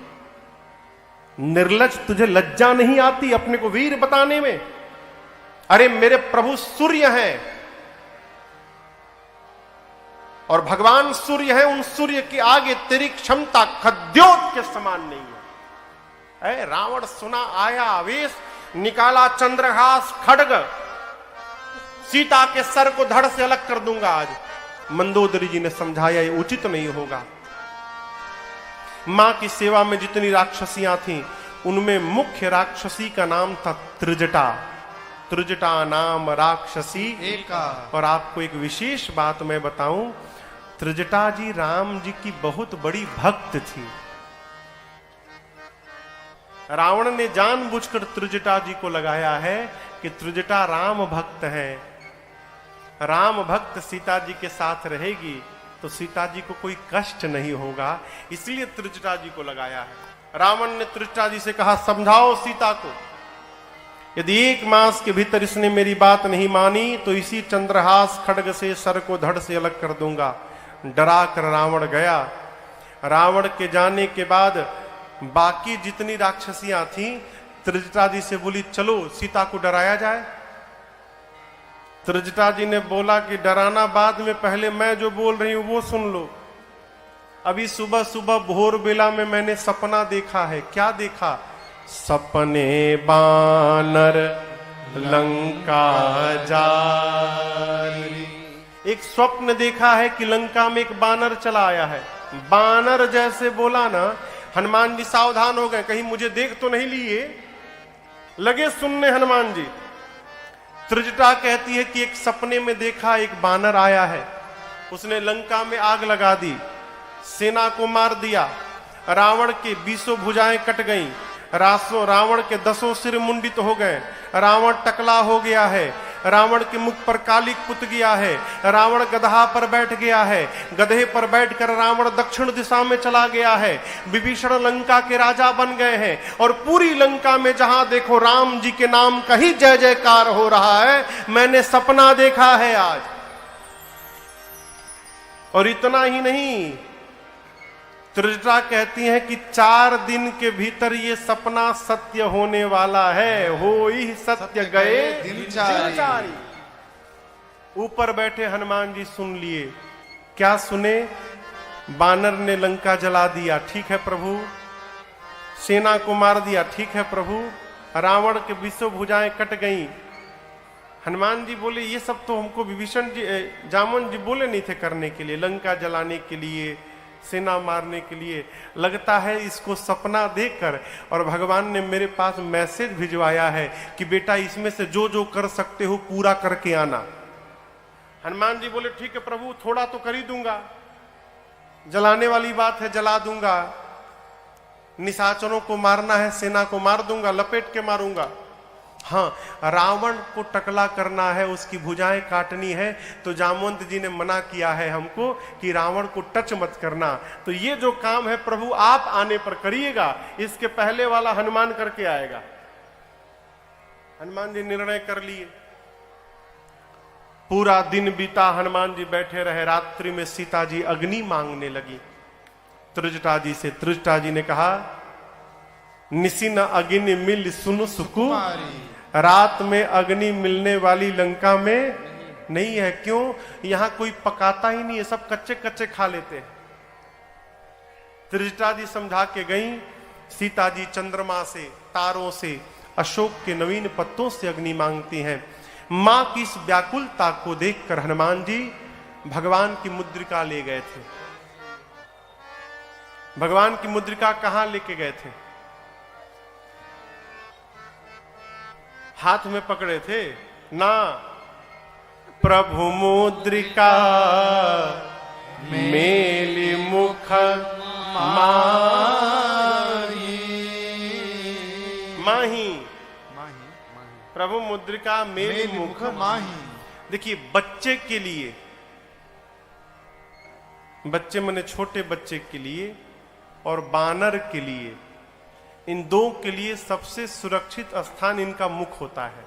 निर्लज्ज, तुझे लज्जा नहीं आती अपने को वीर बताने में? अरे मेरे प्रभु सूर्य हैं और भगवान सूर्य है, उन सूर्य के आगे तेरी क्षमता खद्योत के समान नहीं है। रावण सुना, आया आवेश, निकाला चंद्रहास खड्ग, सीता के सर को धड़ से अलग कर दूंगा आज। मंदोदरी जी ने समझाया ये उचित नहीं होगा। मां की सेवा में जितनी राक्षसियां थीं उनमें मुख्य राक्षसी का नाम था त्रिजटा। त्रिजटा नाम राक्षसी एका। और आपको एक विशेष बात मैं बताऊं, त्रिजटा जी राम जी की बहुत बड़ी भक्त थी। रावण ने जानबूझकर त्रिजटा जी को लगाया है कि त्रिजटा राम भक्त है, राम भक्त सीता जी के साथ रहेगी तो सीता जी को कोई कष्ट नहीं होगा, इसलिए त्रिजटा जी को लगाया है। रावण ने त्रिजटा जी से कहा समझाओ सीता को, यदि 1 मास के भीतर इसने मेरी बात नहीं मानी तो इसी चंद्रहास खड्ग से सर को धड़ से अलग कर दूंगा। डरा कर रावण गया। रावण के जाने के बाद बाकी जितनी राक्षसियां थीं त्रिजटा जी से बोली चलो सीता को डराया जाए। त्रिजटा जी ने बोला कि डराना बाद में, पहले मैं जो बोल रही हूं वो सुन लो। अभी सुबह सुबह भोर बेला में मैंने सपना देखा है। क्या देखा? सपने बानर लंका जारी। एक स्वप्न देखा है कि लंका में एक बानर चला आया है। बानर जैसे बोला ना, हनुमान जी सावधान हो गए, कहीं मुझे देख तो नहीं लिए। लगे सुनने हनुमान जी। त्रिजटा कहती है कि एक सपने में देखा एक बानर आया है, उसने लंका में आग लगा दी, सेना को मार दिया, रावण के 20 भुजाएं कट गईं, रावण के 10 सिर मुंडित हो गए, रावण टकला हो गया है, रावण के मुख पर कालिक पुत गया है, रावण गधा पर बैठ गया है, गधे पर बैठकर रावण दक्षिण दिशा में चला गया है, विभीषण लंका के राजा बन गए हैं और पूरी लंका में जहां देखो राम जी के नाम का ही जय जयकार हो रहा है। मैंने सपना देखा है आज। और इतना ही नहीं, त्रिजटा कहती हैं कि 4 दिन के भीतर ये सपना सत्य होने वाला है। हो ही सत्य गए दिनचारी। ऊपर बैठे हनुमान जी सुन लिए। क्या सुने? बानर ने लंका जला दिया, ठीक है प्रभु। सेना को मार दिया, ठीक है प्रभु। रावण के 20 भुजाएं कट गईं। हनुमान जी बोले ये सब तो हमको विभीषण जी, जामन जी बोले नहीं थे करने के लिए, लंका जलाने के लिए, सेना मारने के लिए। लगता है इसको सपना देखकर और भगवान ने मेरे पास मैसेज भिजवाया है कि बेटा इसमें से जो जो कर सकते हो पूरा करके आना। हनुमान जी बोले ठीक है प्रभु, थोड़ा तो कर ही दूंगा, जलाने वाली बात है जला दूंगा, निशाचरों को मारना है सेना को मार दूंगा, लपेट के मारूंगा। हाँ, रावण को टकला करना है, उसकी भुजाएं काटनी है, तो जामवंत जी ने मना किया है हमको कि रावण को टच मत करना। तो ये जो काम है प्रभु आप आने पर करिएगा, इसके पहले वाला हनुमान करके आएगा। हनुमान जी निर्णय कर लिए। पूरा दिन बीता, हनुमान जी बैठे रहे। रात्रि में सीता जी अग्नि मांगने लगी त्रिजटा जी से। त्रिजटा जी ने कहा निसिन अग्नि मिल सुन सुकु, रात में अग्नि मिलने वाली लंका में नहीं है। क्यों? यहां कोई पकाता ही नहीं है, सब कच्चे कच्चे खा लेते हैं। त्रिजटा जी समझा के गई, सीता जी चंद्रमा से, तारों से, अशोक के नवीन पत्तों से अग्नि मांगती हैं। मां की इस व्याकुलता को देखकर हनुमान जी भगवान की मुद्रिका ले गए थे। भगवान की मुद्रिका कहां लेके गए थे? हाथ में पकड़े थे ना। प्रभु मुद्रिका मेली मुख माही। प्रभु मुद्रिका मेली मुख माही। देखिए, बच्चे के लिए, बच्चे माने छोटे बच्चे के लिए और बानर के लिए, इन दो के लिए सबसे सुरक्षित स्थान इनका मुख होता है।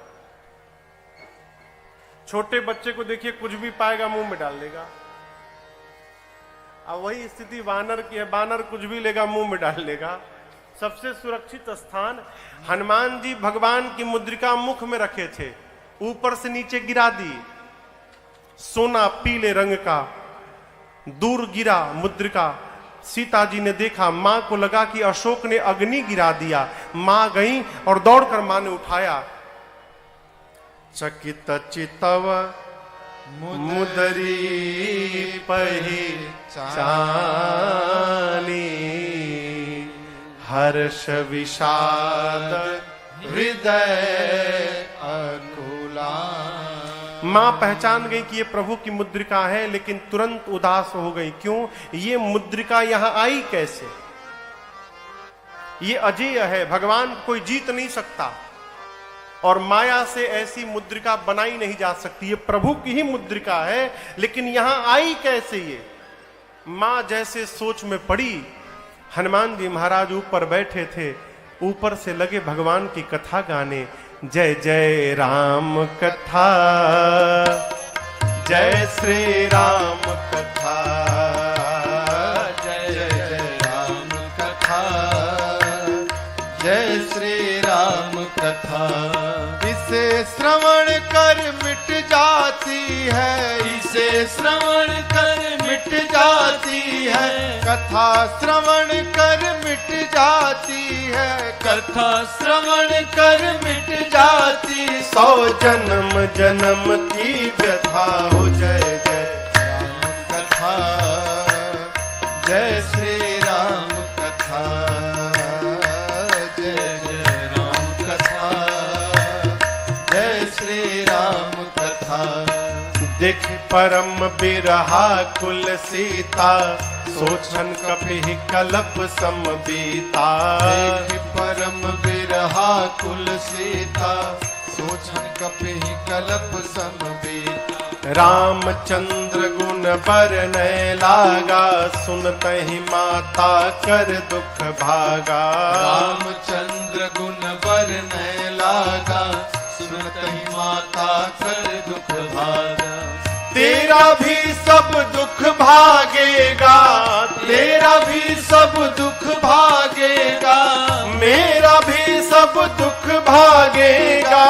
छोटे बच्चे को देखिए, कुछ भी पाएगा मुंह में डाल देगा। अब वही स्थिति बानर की है, बानर कुछ भी लेगा मुंह में डाल देगा। सबसे सुरक्षित स्थान हनुमान जी भगवान की मुद्रिका मुख में रखे थे, ऊपर से नीचे गिरा दी। सोना पीले रंग का दूर गिरा मुद्रिका। सीता जी ने देखा, मां को लगा कि अशोक ने अग्नि गिरा दिया। मां गई और दौड़कर मां ने उठाया। चकित चितव मुदरी पहिचानी, हर्ष विषाद हृदय अकुला। मां पहचान गई कि ये प्रभु की मुद्रिका है, लेकिन तुरंत उदास हो गई। क्यों? ये मुद्रिका यहां आई कैसे? ये अजेय है, भगवान कोई जीत नहीं सकता और माया से ऐसी मुद्रिका बनाई नहीं जा सकती। ये प्रभु की ही मुद्रिका है, लेकिन यहां आई कैसे ये? मां जैसे सोच में पड़ी। हनुमान जी महाराज ऊपर बैठे थे, ऊपर से लगे भगवान की कथा गाने। जय जय राम कथा, जय श्री राम कथा, जय जय राम कथा, जय श्री राम कथा। इसे श्रवण कर मिट जाती है, इसे श्रवण कर मिट जाती है, कथा श्रवण कर मिट जाती है, कथा श्रवण कर मिट जाती। 100 जन्म जन्म की व्यथा हो। जय जय राम कथा, जय श्री राम कथा, जय जय राम कथा, जय श्री राम कथा। देख परम बिरहा कुल सीता, सोचन कपि कलप सम बीता। देख परम बिरहा कुल सीता, सोचन कपि कलप सम बीता। रामचंद्र गुण बरनय लागा, सुनतहि माता कर दुख भागा। रामचंद्र गुण बरनय लागा, सुनतहि माता कर दुख भागा। तेरा भी सब दुख भागेगा, तेरा भी सब दुख भागेगा, मेरा भी सब दुख भागेगा,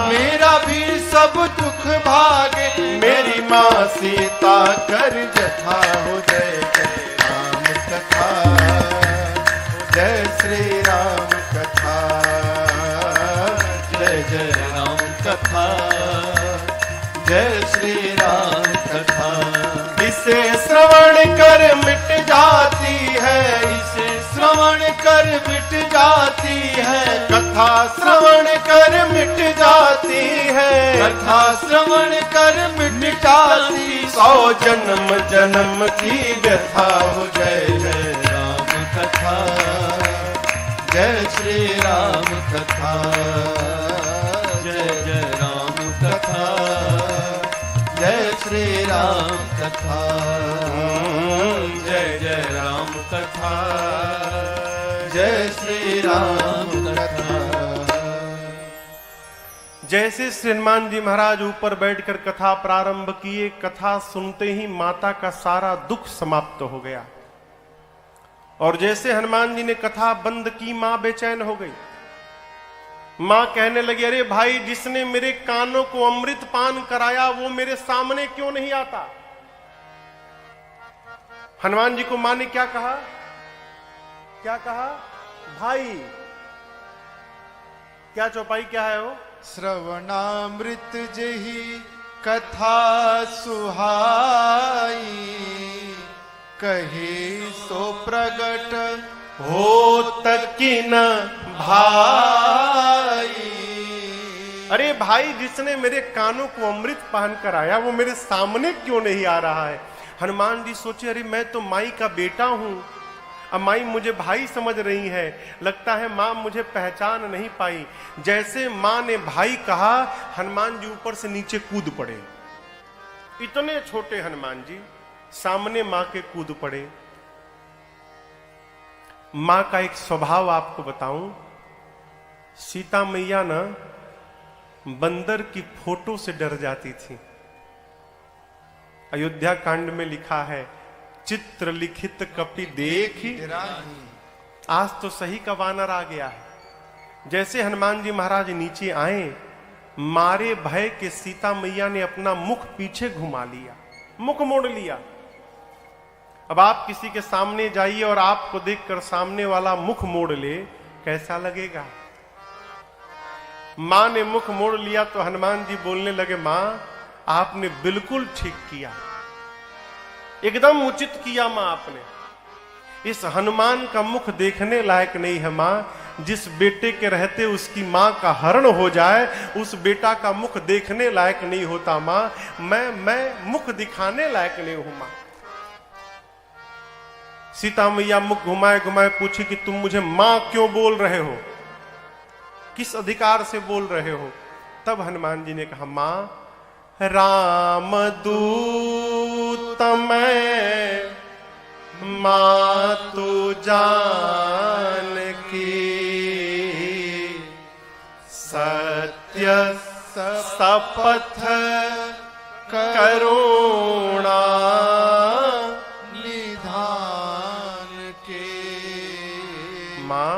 मेरा भी सब दुख भागे। मेरी माँ सीता कर जथा हो। जय जय राम कथा, जय श्री राम कथा, जय जय राम कथा, जय श्री राम कथा। इसे श्रवण कर मिट जाती है, इसे श्रवण कर मिट जाती है, कथा श्रवण कर मिट जाती है, कथा श्रवण कर मिट जाती। 100 जन्म जन्म की व्यथा हो। जय जय राम कथा, जय श्री राम कथा, जय जय राम कथा, जय श्री राम कथा, जय जय राम कथा, जय श्री राम कथा। जैसे श्री हनुमान जी महाराज ऊपर बैठकर कथा प्रारंभ किए, कथा सुनते ही माता का सारा दुख समाप्त हो गया। और जैसे हनुमान जी ने कथा बंद की, मां बेचैन हो गई। मां कहने लगी, अरे भाई, जिसने मेरे कानों को अमृत पान कराया वो मेरे सामने क्यों नहीं आता? हनुमान जी को मां ने क्या कहा? क्या कहा? भाई। क्या चौपाई क्या है वो? श्रवणामृत जही कथा सुहाई, कहे सो प्रगट हो तकिन भाई। अरे भाई, जिसने मेरे कानों को अमृत पान कराया वो मेरे सामने क्यों नहीं आ रहा है? हनुमान जी सोचे, अरे मैं तो माई का बेटा हूं, अब माई मुझे भाई समझ रही है, लगता है मां मुझे पहचान नहीं पाई। जैसे मां ने भाई कहा, हनुमान जी ऊपर से नीचे कूद पड़े। इतने छोटे हनुमान जी सामने मां के कूद पड़े। मां का एक स्वभाव आपको बताऊं, सीता मैया ना बंदर की फोटो से डर जाती थी। अयोध्या कांड में लिखा है, चित्र लिखित कपि देखी। आज तो सही का वानर आ गया है। जैसे हनुमान जी महाराज नीचे आए, मारे भय के सीता मैया ने अपना मुख पीछे घुमा लिया, मुख मोड़ लिया। अब आप किसी के सामने जाइए और आपको देखकर सामने वाला मुख मोड़ ले, कैसा लगेगा? मां ने मुख मोड़ लिया तो हनुमान जी बोलने लगे, मां आपने बिल्कुल ठीक किया, एकदम उचित किया मां आपने। इस हनुमान का मुख देखने लायक नहीं है मां। जिस बेटे के रहते उसकी मां का हरण हो जाए, उस बेटा का मुख देखने लायक नहीं होता मां। मैं मुख दिखाने लायक नहीं हूं मां। सीता मैया मुख घुमाए घुमाए पूछी कि तुम मुझे मां क्यों बोल रहे हो, किस अधिकार से बोल रहे हो? तब हनुमान जी ने कहा, मां राम दूत मैं मातु जान की, सत्य शपथ करुणा निधान के। मां,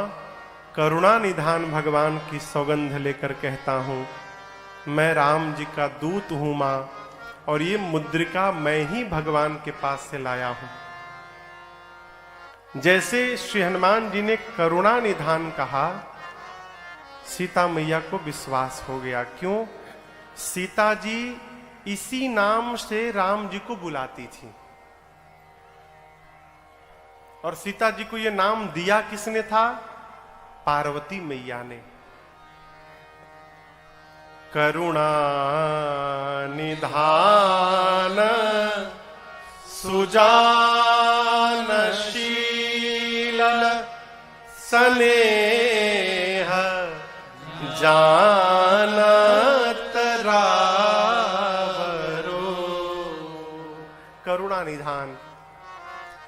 करुणा निधान भगवान की सौगंध लेकर कहता हूं, मैं राम जी का दूत हूं मां, और ये मुद्रिका मैं ही भगवान के पास से लाया हूं। जैसे श्री हनुमान जी ने करुणा निधान कहा, सीता मैया को विश्वास हो गया। क्यों? सीता जी इसी नाम से राम जी को बुलाती थी। और सीता जी को यह नाम दिया किसने था? पार्वती मैया ने। करुणा निधान सुजानशील स्नेह जानत रावरो। करुणा निधान।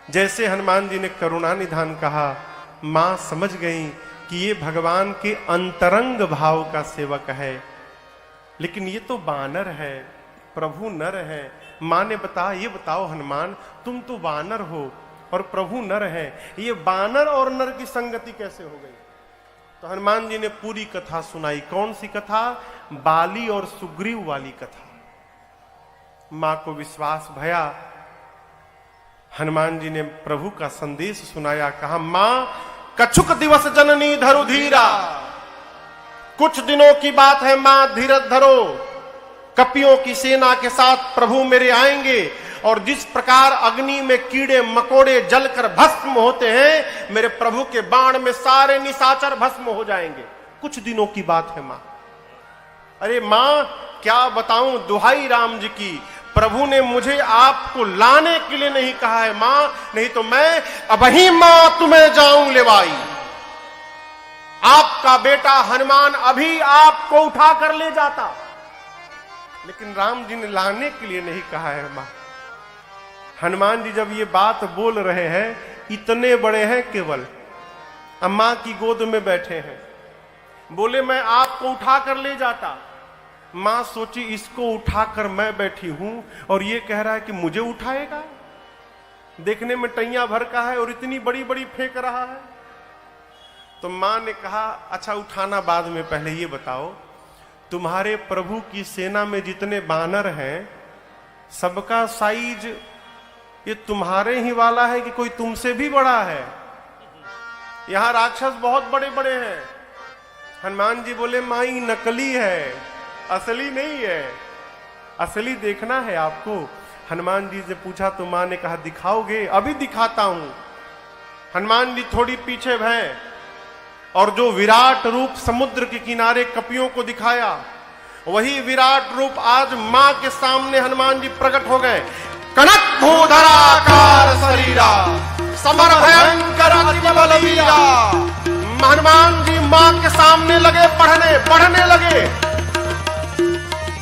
जैसे हनुमान जी ने करुणा निधान कहा, मां समझ गई कि ये भगवान के अंतरंग भाव का सेवक है। लेकिन ये तो वानर है, प्रभु नर है। मां ने ये बताओ हनुमान, तुम तो वानर हो और प्रभु नर है, ये वानर और नर की संगति कैसे हो गई? तो हनुमान जी ने पूरी कथा सुनाई। कौन सी कथा? बाली और सुग्रीव वाली कथा। मां को विश्वास भया। हनुमान जी ने प्रभु का संदेश सुनाया। कहा, मां कछुक दिवस जननी धरु धीरा, कुछ दिनों की बात है मां, धीरज धरो। कपियों की सेना के साथ प्रभु मेरे आएंगे, और जिस प्रकार अग्नि में कीड़े मकोड़े जलकर भस्म होते हैं, मेरे प्रभु के बाण में सारे निशाचर भस्म हो जाएंगे। कुछ दिनों की बात है मां। अरे मां, क्या बताऊं दुहाई राम जी की, प्रभु ने मुझे आपको लाने के लिए नहीं कहा है मां, नहीं तो मैं अबही मां तुम्हें जाऊं लेवाई। आपका बेटा हनुमान अभी आपको उठा कर ले जाता, लेकिन राम जी ने लाने के लिए नहीं कहा है मां। हनुमान जी जब ये बात बोल रहे हैं, इतने बड़े हैं केवल, अम्मा की गोद में बैठे हैं, बोले मैं आपको उठा कर ले जाता। मां सोची इसको उठाकर मैं बैठी हूं और ये कह रहा है कि मुझे उठाएगा। देखने में टैया भर का है और इतनी बड़ी बड़ी फेंक रहा है। तो मां ने कहा अच्छा उठाना बाद में, पहले ये बताओ तुम्हारे प्रभु की सेना में जितने बानर हैं सबका साइज ये तुम्हारे ही वाला है कि कोई तुमसे भी बड़ा है? यहां राक्षस बहुत बड़े बड़े हैं। हनुमान जी बोले मां ये नकली है, असली नहीं है, असली देखना है आपको। हनुमान जी से पूछा तो मां ने कहा दिखाओगे? अभी दिखाता हूं। हनुमान जी थोड़ी पीछे भय और जो विराट रूप समुद्र के किनारे कपियों को दिखाया, वही विराट रूप आज मां के सामने हनुमान जी प्रकट हो गए। कनक भूधराकार शरीरा समर भयंकर अति बलवीरा। हनुमान जी मां के सामने लगे बढ़ने लगे,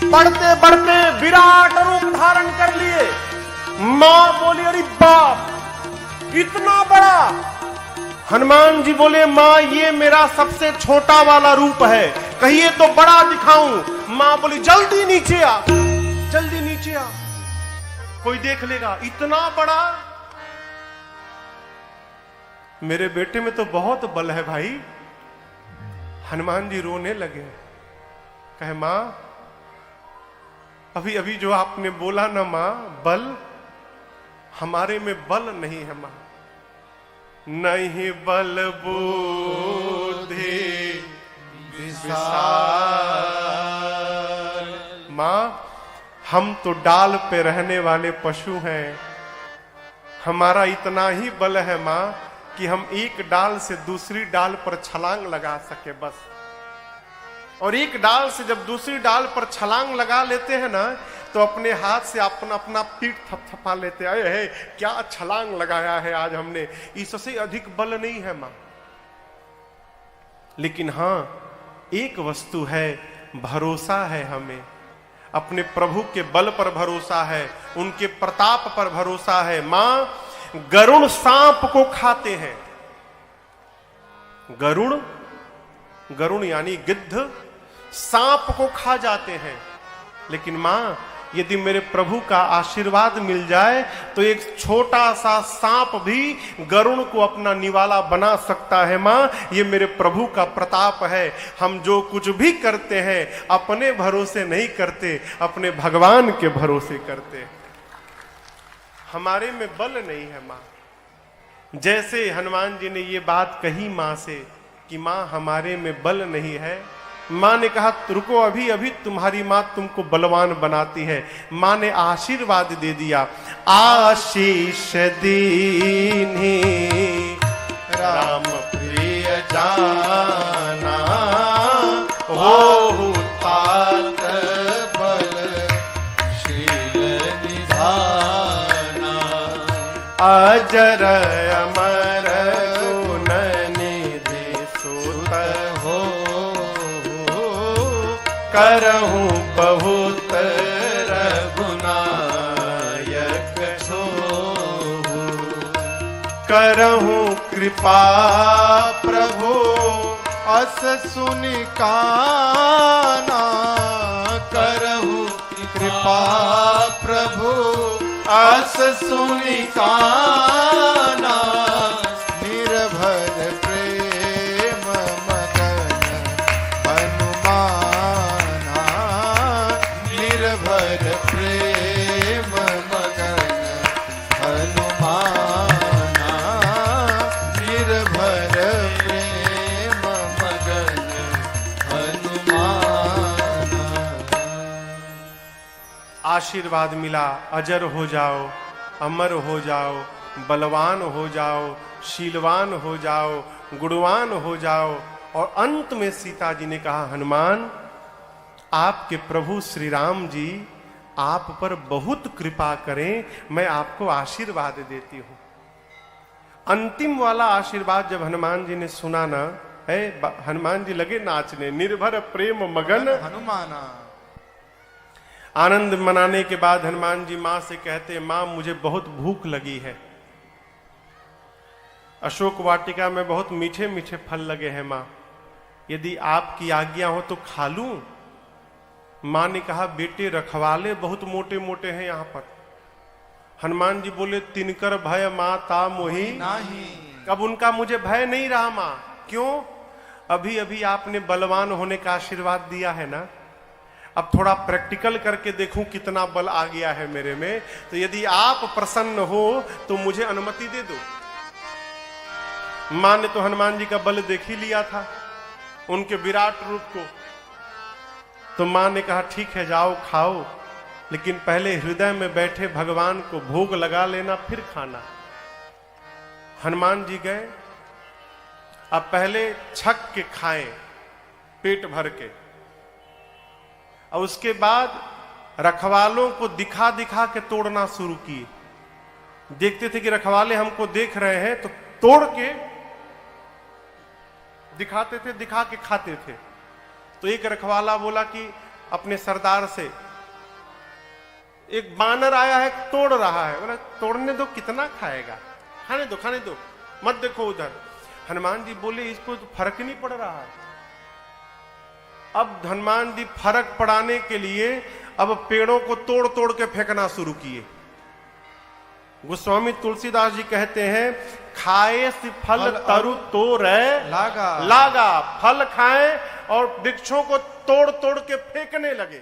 बढ़ते बढ़ते विराट रूप धारण कर लिए। मां बोली अरे बाप इतना बड़ा। हनुमान जी बोले मां ये मेरा सबसे छोटा वाला रूप है, कहिए तो बड़ा दिखाऊं। मां बोली जल्दी नीचे आ, जल्दी नीचे आ, कोई देख लेगा। इतना बड़ा? मेरे बेटे में तो बहुत बल है भाई। हनुमान जी रोने लगे, कहे मां अभी अभी जो आपने बोला ना मां बल, हमारे में बल नहीं है मां। नहीं बल बुद्धि विशाल। मां हम तो डाल पे रहने वाले पशु हैं, हमारा इतना ही बल है मां कि हम एक डाल से दूसरी डाल पर छलांग लगा सके बस। और एक डाल से जब दूसरी डाल पर छलांग लगा लेते हैं ना तो अपने हाथ से अपना पीठ थपथपा लेते हैं, है क्या छलांग लगाया है आज हमने, इससे अधिक बल नहीं है मां। लेकिन हां एक वस्तु है, भरोसा है हमें, अपने प्रभु के बल पर भरोसा है, उनके प्रताप पर भरोसा है। मां गरुड़ सांप को खाते हैं, गरुड़ यानी गिद्ध सांप को खा जाते हैं। लेकिन मां यदि मेरे प्रभु का आशीर्वाद मिल जाए तो एक छोटा सा सांप भी गरुड़ को अपना निवाला बना सकता है। मां ये मेरे प्रभु का प्रताप है। हम जो कुछ भी करते हैं अपने भरोसे नहीं करते, अपने भगवान के भरोसे करते हैं। हमारे में बल नहीं है मां। जैसे हनुमान जी ने ये बात कही मां से कि मां हमारे में बल नहीं है, मां ने कहा रुको अभी अभी तुम्हारी मां तुमको बलवान बनाती है। मां ने आशीर्वाद दे दिया, आशीष दीन्ही राम प्रिय जाना, हो तात बल शील निधाना, अजर अमर गुण निधि सुत हो, करहूं बहुत रघुनायक छोहु, करहूं कृपा प्रभु अस सुनि काना, करहु कृपा प्रभु अस सुनि काना, निर्भर प्रेम मगन हनुमाना, निर्भर प्रेम मगन हनुमाना, निर्भर प्रेम मगन हनुमाना। आशीर्वाद मिला, अजर हो जाओ, अमर हो जाओ, बलवान हो जाओ, शीलवान हो जाओ, गुणवान हो जाओ। और अंत में सीता जी ने कहा हनुमान आपके प्रभु श्री राम जी आप पर बहुत कृपा करें, मैं आपको आशीर्वाद देती हूं। अंतिम वाला आशीर्वाद जब हनुमान जी ने सुना ना, है हनुमान जी लगे नाचने, निर्भर प्रेम मगन हनुमाना। आनंद मनाने के बाद हनुमान जी मां से कहते मां मुझे बहुत भूख लगी है, अशोक वाटिका में बहुत मीठे मीठे फल लगे हैं मां, यदि आपकी आज्ञा हो तो खा लूं। मां ने कहा बेटे रखवाले बहुत मोटे मोटे हैं यहां पर। हनुमान जी बोले तिनकर भय माता मोही नहीं। अब उनका मुझे भय नहीं रहा मां, क्यों? अभी अभी आपने बलवान होने का आशीर्वाद दिया है ना, अब थोड़ा प्रैक्टिकल करके देखूं कितना बल आ गया है मेरे में, तो यदि आप प्रसन्न हो तो मुझे अनुमति दे दो। मां ने तो हनुमान जी का बल देख ही लिया था, उनके विराट रूप को। तो मां ने कहा ठीक है जाओ खाओ, लेकिन पहले हृदय में बैठे भगवान को भोग लगा लेना, फिर खाना। हनुमान जी गए, अब पहले छक के खाएं पेट भर के, और उसके बाद रखवालों को दिखा दिखा के तोड़ना शुरू किए। देखते थे कि रखवाले हमको देख रहे हैं तो तोड़ के दिखाते थे, दिखा के खाते थे। तो एक रखवाला बोला कि अपने सरदार से, एक बानर आया है तोड़ रहा है, बोला तोड़ने दो, कितना खाएगा, खाने दो, मत देखो उधर। हनुमान जी बोले इसको तो फर्क नहीं पड़ रहा है। अब हनुमान जी फर्क पड़ाने के लिए अब पेड़ों को तोड़ तोड़ के फेंकना शुरू किए। गोस्वामी तुलसीदास जी कहते हैं, खाए से फल तरु तोड़े लागा लागा, फल खाएं और वृक्षों को तोड़ तोड़ के फेंकने लगे।